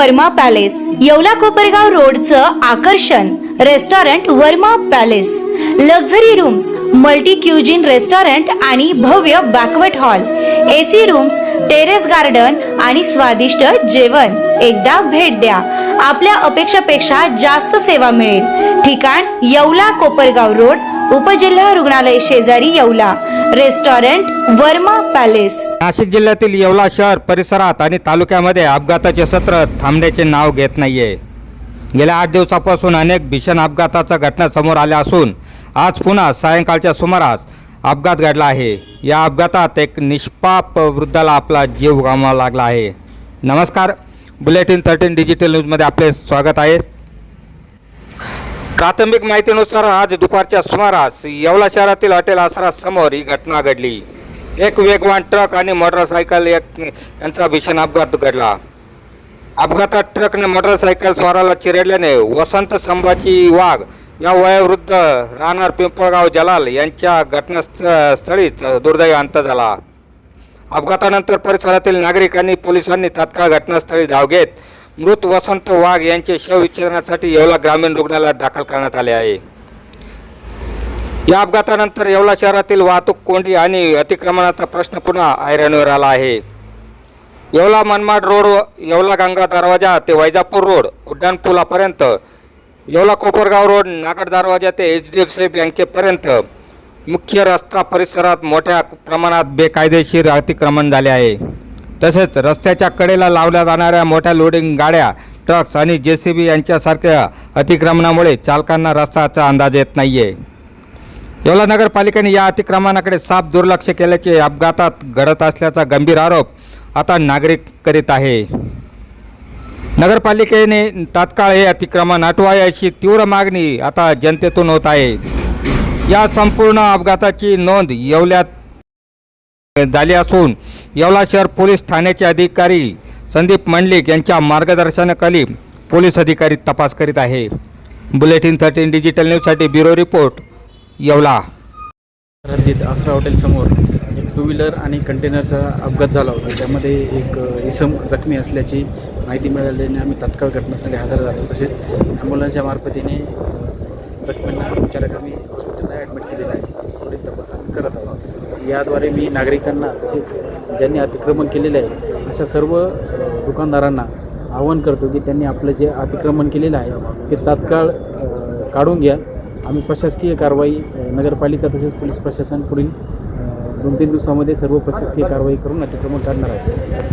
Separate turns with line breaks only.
Verma palace, Yeola Kopargaon रोडचं आकर्षण restaurant Verma palace, luxury rooms, multi cuisine restaurant आणि भव्य banquet hall, AC rooms, terrace garden आणि स्वादिष्ट जेवण. एकदा भेट द्या. आपल्या अपेक्षापेक्षा जास्त सेवा मिळेल. ठिकाण येवला कोपरगाव रोड, उपजिल्हा रुग्णालय शेजारी येवला. Restaurant Verma palace.
नाशिक जिल्ह्यातील येवला शहर परिसरात आणि तालुक्यामध्ये अपघाताचे सत्र थांबण्याचे नाव घेत नाहीये. गेल्या 8 दिवसापासून अनेक भीषण अपघाताच्या घटना समोर आल्या असून आज पुन्हा सायंकाळच्या सुमारास अपघात घडला आहे. या अपघातात एक निष्पाप वृद्धाला आपला जीव गमवावा लागला आहे. नमस्कार, बुलेटिन 13 डिजिटल न्यूजमध्ये आपले स्वागत आहे. प्राथमिक माहितीनुसार आज दुपारच्या सुमारास येवला शहरातील हॉटेल आसरा समोर ही घटना घडली. एक वेगवान ट्रक आणि मोटरसायकल यांचा भीषण अपघात घडला. अपघातात ट्रकने मोटरसायकल स्वाराला चिरडल्याने वसंत संभाजी वाघ या वयोवृद्ध राहणार पिंपळगाव जलाल यांच्या घटनास्थळीच दुर्दैवी अंत झाला. अपघातानंतर परिसरातील नागरिकांनी पोलिसांनी तात्काळ घटनास्थळी धाव घेत मृत वसंत वाघ यांचे शवविच्छेदनासाठी येवला ग्रामीण रुग्णालयात दाखल करण्यात आले आहे. या अपघातानंतर येवला शहरातील वाहतूक कोंडी आणि अतिक्रमणाचा प्रश्न पुन्हा ऐरणीवर आला आहे. येवला मनमाड रोड, येवला गंगा दरवाजा ते वैजापूर रोड उड्डाणपुलापर्यंत, येवला कोपरगाव रोड नागड दरवाजा ते HDFC बँकेपर्यंत मुख्य रस्ता परिसरात मोठ्या प्रमाणात बेकायदेशीर अतिक्रमण झाले आहे. तसेच रस्त्याच्या कडेला लावल्या जाणाऱ्या मोठ्या लोडिंग गाड्या, ट्रक्स आणि JCB यांच्यासारख्या अतिक्रमणामुळे चालकांना रस्त्याचा अंदाज येत नाही आहे. येवला नगरपालिकेने या अतिक्रमणाकडे साफ दुर्लक्ष केल्याचे अपघातात घडत असल्याचा गंभीर आरोप आता नागरिक करीत आहे. नगरपालिकेने तात्काळ हे अतिक्रमण हटवावे अशी तीव्र मागणी आता जनतेतून होत आहे. या संपूर्ण अपघाताची नोंद येवल्यात झाली असून येवला शहर पोलीस ठाण्याचे अधिकारी संदीप मंडलिक यांच्या मार्गदर्शनाखाली पोलीस अधिकारी तपास करीत आहे. बुलेटिन 13 डिजिटल न्यूजसाठी ब्युरो रिपोर्ट येवला.
हद्दीत आसरा हॉटेलसमोर एक 2 व्हीलर आणि कंटेनरचा अपघात झाला होता. त्यामध्ये एक इसम जखमी असल्याची माहिती मिळाल्याने आम्ही तात्काळ घटनास्थळी हजर झालो. तसेच ॲम्ब्युलन्सच्या मार्फतीने जखमींना उपचाराक आम्ही हॉस्पिटलला ॲडमिट केलेलं आहे. पुढील तपास आम्ही करत आहोत. याद्वारे मी नागरिकांना तसेच ज्यांनी अतिक्रमण केलेलं आहे अशा सर्व दुकानदारांना आवाहन करतो की त्यांनी आपलं जे अतिक्रमण केलेलं आहे ते तात्काळ काढून घ्या. आम्ही प्रशासकीय कारवाई नगरपालिका तसेच पोलीस प्रशासन पुढील 2-3 दिवसामध्ये सर्व प्रशासकीय कारवाई करून अतिक्रमण काढणार आहे.